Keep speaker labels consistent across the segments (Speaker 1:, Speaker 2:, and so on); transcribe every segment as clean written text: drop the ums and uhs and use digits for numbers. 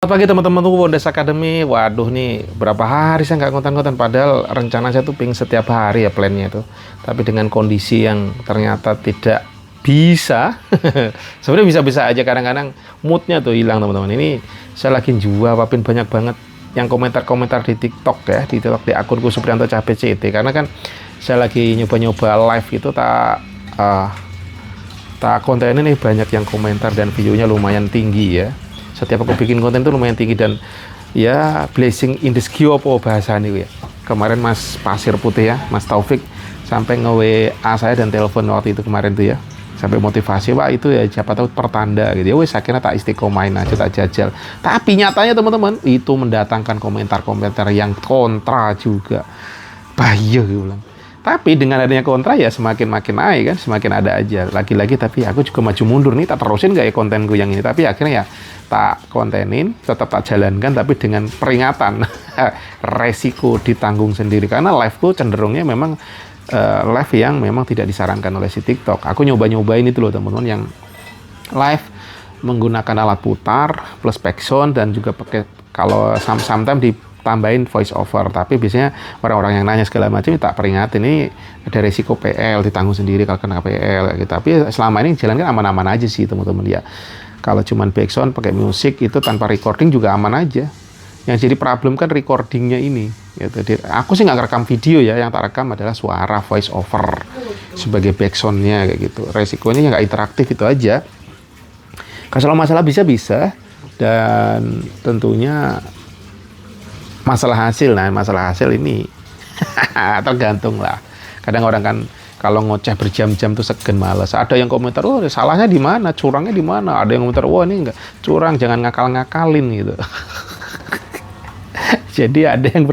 Speaker 1: Selamat pagi teman-teman tuh Wonders Academy. Waduh nih berapa hari saya nggak konten-konten, padahal rencana saya tuh ping setiap hari ya plannya itu. Tapi dengan kondisi yang ternyata tidak bisa. Sebenarnya bisa-bisa aja, kadang-kadang moodnya tuh hilang teman-teman. Ini saya lagi jawabin banyak banget yang komentar-komentar di TikTok ya, di TikTok di akunku Supriyanto CT, karena kan saya lagi nyoba-nyoba live itu tak konten ini banyak yang komentar dan videonya lumayan tinggi ya. Setiap aku bikin konten itu lumayan tinggi dan ya blessing in disguise apa bahasa ini ya. Kemarin Mas Pasir Putih ya, Mas Taufik sampai nge-WA saya dan telepon waktu itu kemarin tuh ya. Sampai motivasi, wah itu ya siapa tahu pertanda gitu ya. Wes akhirnya tak istiqomahin aja, tak jajal. Tapi nyatanya teman-teman itu mendatangkan komentar-komentar yang kontra juga. Bahaya gitu bilang. Tapi dengan adanya kontra ya semakin makin naik kan, semakin ada aja. Lagi-lagi tapi aku juga maju mundur nih, tak terusin gak ya kontenku yang ini. Tapi akhirnya ya tak kontenin, tetap tak jalankan, tapi dengan peringatan resiko ditanggung sendiri. Karena live-ku cenderungnya memang live yang memang tidak disarankan oleh si TikTok. Aku nyoba-nyobain itu loh teman-teman, yang live menggunakan alat putar plus background dan juga pakai kalau sometimes ditambahin voice over. Tapi biasanya orang-orang yang nanya segala macam tak peringatin, ini ada resiko PL, ditanggung sendiri kalau kena PL gitu. Tapi selama ini jalan kan aman-aman aja sih teman-teman ya. Kalau cuman background pakai musik itu tanpa recording juga aman aja. Yang jadi problem kan recordingnya ini gitu. Aku sih nggak rekam video ya, yang tak rekam adalah suara voice over sebagai backsoundnya kayak gitu. Resikonya nggak interaktif itu aja. Kalau masalah bisa dan tentunya masalah hasil ini tergantung lah. Kadang orang kan kalau ngoceh berjam-jam tuh segen, males. Ada yang komentar, oh salahnya di mana, curangnya di mana. Ada yang komentar, wah ini enggak curang, jangan ngakal-ngakalin gitu. Jadi ada yang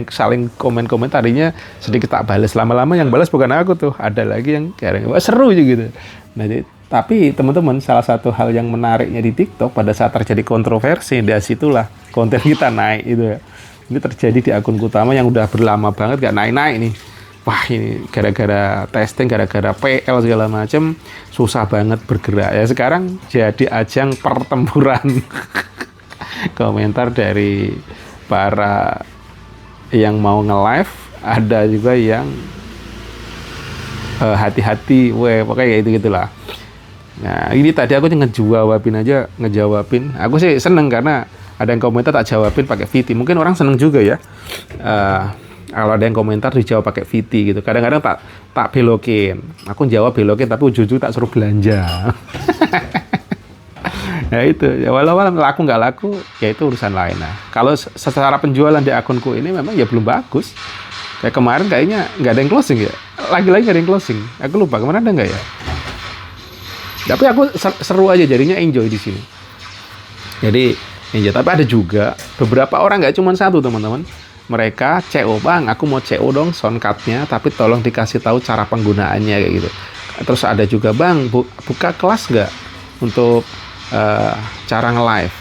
Speaker 1: saling komen tadinya sedikit tak balas, lama-lama yang balas bukan aku tuh, ada lagi yang kayak wah seru juga gitu. Nah, tapi teman-teman, salah satu hal yang menariknya di TikTok pada saat terjadi kontroversi, dari situlah konten kita naik itu ya. Ini terjadi di akun utama yang udah berlama banget gak naik-naik nih. Wah ini gara-gara testing, gara-gara PL segala macam susah banget bergerak ya. Sekarang jadi ajang pertempuran komentar dari para yang mau nge-live, ada juga yang hati-hati, pokoknya kayak gitu-gitulah. Nah ini tadi aku ngejawabin. Aku sih seneng karena ada yang komentar tak jawabin pakai VT. Mungkin orang seneng juga ya. Kalau ada yang komentar dijawab pakai VT gitu. Kadang-kadang tak belokin. Aku jawab belokin tapi ujung-ujung tak suruh belanja. Ya itu, ya walau laku nggak laku, ya itu urusan lain. Nah, kalau secara penjualan di akunku ini memang ya belum bagus. Kayak kemarin kayaknya nggak ada yang closing ya. Lagi-lagi nggak ada yang closing. Aku lupa kemarin ada nggak ya. Tapi aku seru aja, jadinya enjoy di sini. Jadi enjoy. Tapi ada juga beberapa orang, nggak cuma satu teman-teman. Mereka CO, bang, aku mau CO dong soundcardnya, tapi tolong dikasih tahu cara penggunaannya kayak gitu. Terus ada juga, bang, buka kelas nggak untuk cara nge-live.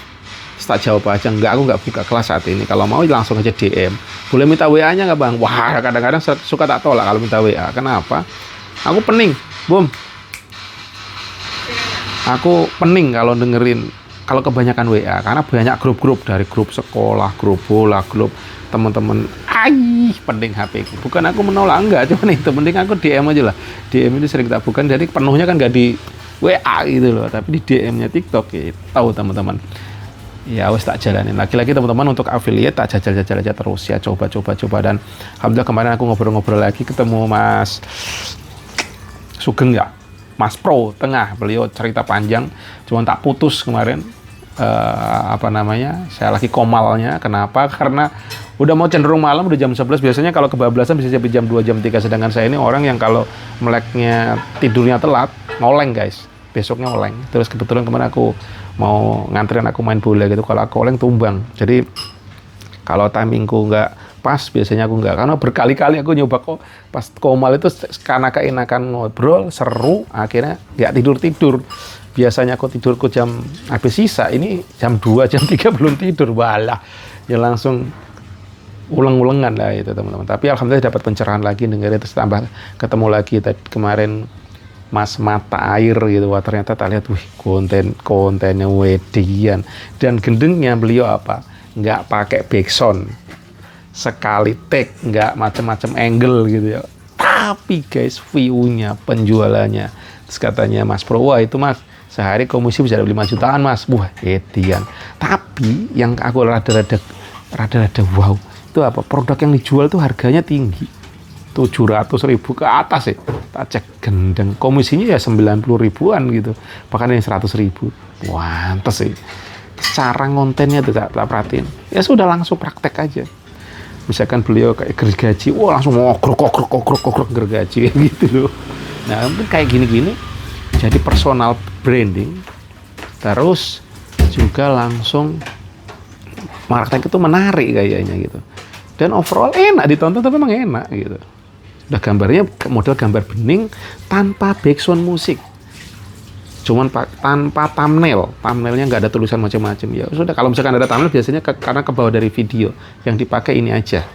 Speaker 1: Tak jawab aja, enggak, aku nggak buka kelas saat ini. Kalau mau langsung aja DM. Boleh minta WA-nya nggak bang? Wah, kadang-kadang suka tak tolak kalau minta WA. Kenapa? Aku pening, Aku pening kalau dengerin, kalau kebanyakan WA. Karena banyak grup-grup, dari grup sekolah, grup bola, grup teman-teman. Pening HP ku. Bukan aku menolak, enggak. Cuman itu, penting aku DM aja lah. DM itu sering tak bukan, jadi penuhnya kan nggak di WA gitu loh, tapi di DM-nya TikTok ya, tahu teman-teman. Ya wes tak jalanin. Lagi-lagi teman-teman, untuk affiliate tak jajal aja terus ya, coba dan alhamdulillah kemarin aku ngobrol-ngobrol lagi, ketemu Mas Sugeng ya, Mas Pro Tengah, beliau cerita panjang, cuman tak putus kemarin. Saya lagi komalnya. Kenapa? Karena udah mau cenderung malam, udah jam 11. Biasanya kalau kebablasan bisa sampai jam 2, jam 3. Sedangkan saya ini orang yang kalau meleknya tidurnya telat, ngoleng guys. Besoknya oleng. Terus kebetulan kemarin aku mau nganterin aku main bola gitu. Kalau aku oleng tumbang. Jadi kalau timingku nggak pas, biasanya aku nggak. Karena berkali-kali aku nyoba kok pas komal itu, karena keenakan ngobrol, seru, akhirnya nggak tidur. Biasanya aku tidurku jam habis sisa, ini jam 2, jam 3 belum tidur. Walah, ya langsung ulang-ulangan lah itu teman-teman. Tapi alhamdulillah dapat pencerahan lagi, dengerin, terus tambah ketemu lagi tadi kemarin Mas mata air gitu. Wah ternyata tak lihat, wih kontennya wedian. Dan gendengnya beliau apa? Nggak pakai backsound, sekali take, nggak macam-macam angle gitu ya. Tapi guys, view-nya, penjualannya, terus katanya Mas Pro, wah itu Mas sehari komisi bisa 5 jutaan Mas. Wah edian. Tapi yang aku rada-rada wow, itu apa, produk yang dijual tuh harganya tinggi, 700.000 ke atas ya. Tak cek gendeng, komisinya ya 90 ribuan gitu, bahkan yang 100.000. Pantes sih cara ngontennya tuh tak perhatiin. Ya sudah, langsung praktek aja. Misalkan beliau kayak gergaji, wah langsung ngokrok gergaji gitu loh. Nah mungkin kayak gini-gini jadi personal branding, terus juga langsung marketing itu menarik kayaknya gitu. Dan overall enak ditonton, tapi memang enak gitu. Udah gambarnya model gambar bening tanpa background musik, cuman tanpa thumbnailnya nggak ada tulisan macam-macam. Ya sudah, kalau misalkan ada thumbnail biasanya karena ke bawah dari video, yang dipakai ini aja,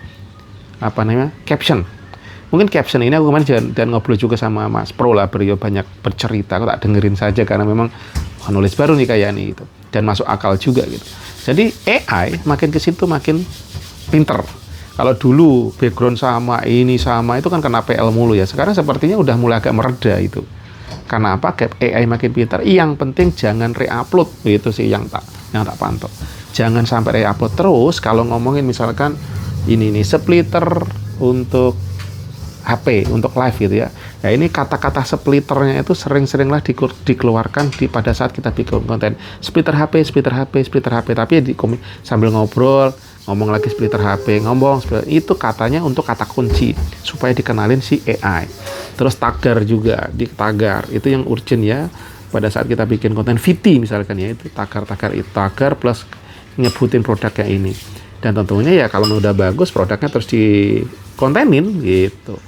Speaker 1: apa namanya, caption. Mungkin caption ini aku kemarin dan ngobrol juga sama Mas Pro lah, beliau banyak bercerita, aku tak dengerin saja karena memang nulis baru nih kayak ini gitu, dan masuk akal juga gitu. Jadi AI makin ke situ makin pinter. Kalau dulu background sama ini sama itu kan kena PL mulu ya, sekarang sepertinya udah mulai agak mereda itu. Karena apa? AI makin pintar. Yang penting jangan re-upload, itu sih yang tak pantau. Jangan sampai re-upload terus. Kalau ngomongin misalkan ini nih splitter untuk HP, untuk live gitu ya. Ya ini kata-kata splitternya itu sering-seringlah dikeluarkan pada saat kita bikin konten. Splitter HP. Tapi ya sambil ngobrol, ngomong lagi splitter HP, itu katanya untuk kata kunci supaya dikenalin si AI. Terus tagar juga, di tagar itu yang urgent ya pada saat kita bikin konten VT misalkan ya, itu tagar plus nyebutin produknya ini. Dan tentunya ya kalau udah bagus produknya terus dikontenin gitu.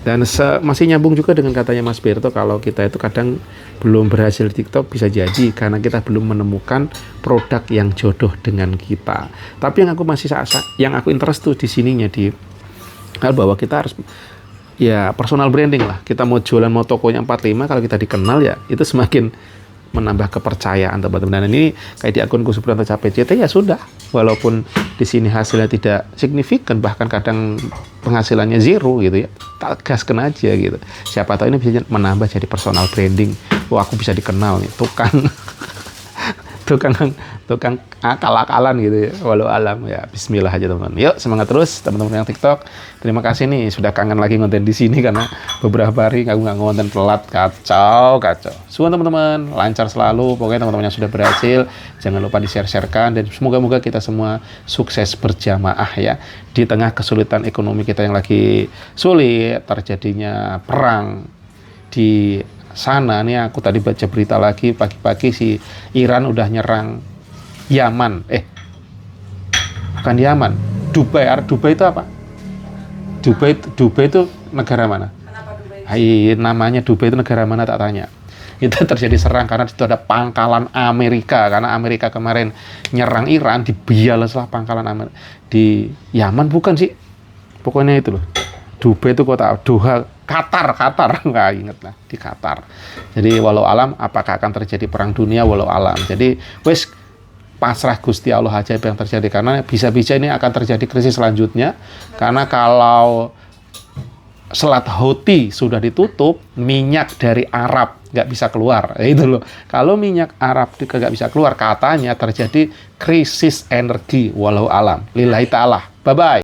Speaker 1: Dan masih nyambung juga dengan katanya Mas Berto, kalau kita itu kadang belum berhasil di TikTok bisa jadi karena kita belum menemukan produk yang jodoh dengan kita. Tapi yang aku interest tuh di sininya di hal bahwa kita harus ya personal branding lah. Kita mau jualan, mau tokonya 45, kalau kita dikenal ya itu semakin menambah kepercayaan teman-teman. Dan ini kayak di akunku Supriyanto CT ya sudah, walaupun di sini hasilnya tidak signifikan, bahkan kadang penghasilannya zero gitu ya, tak gaskan aja gitu. Siapa tahu ini bisa menambah jadi personal branding. Wah aku bisa dikenal nih tukang akal-akalan gitu ya, walau alam ya. Bismillah aja teman-teman. Yuk semangat terus teman-teman yang TikTok. Terima kasih nih sudah kangen lagi ngonten di sini karena beberapa hari aku nggak ngonten, telat, kacau. Suun teman-teman, lancar selalu. Pokoknya teman-teman yang sudah berhasil jangan lupa di-share-sharekan, dan semoga kita semua sukses berjamaah ya di tengah kesulitan ekonomi kita yang lagi sulit, terjadinya perang di sana nih. Aku tadi baca berita lagi pagi-pagi, si Iran udah nyerang Yaman, bukan Yaman, Dubai itu apa? Dubai itu negara mana? Namanya Dubai itu negara mana tak tanya. Itu terjadi serang karena itu ada pangkalan Amerika, karena Amerika kemarin nyerang Iran, dibialaslah pangkalan Amerika di Yaman, bukan sih, pokoknya itu loh. Dubai itu kota, Doha, Qatar, nggak inget lah, di Qatar. Jadi walau alam apakah akan terjadi perang dunia, walau alam. Jadi wes pasrah Gusti Allah aja yang terjadi, karena bisa-bisa ini akan terjadi krisis selanjutnya. Karena kalau Selat Houthi sudah ditutup, minyak dari Arab nggak bisa keluar, itu loh. Kalau minyak Arab nggak bisa keluar, katanya terjadi krisis energi, walau alam. Lillahi ta'ala. Bye-bye.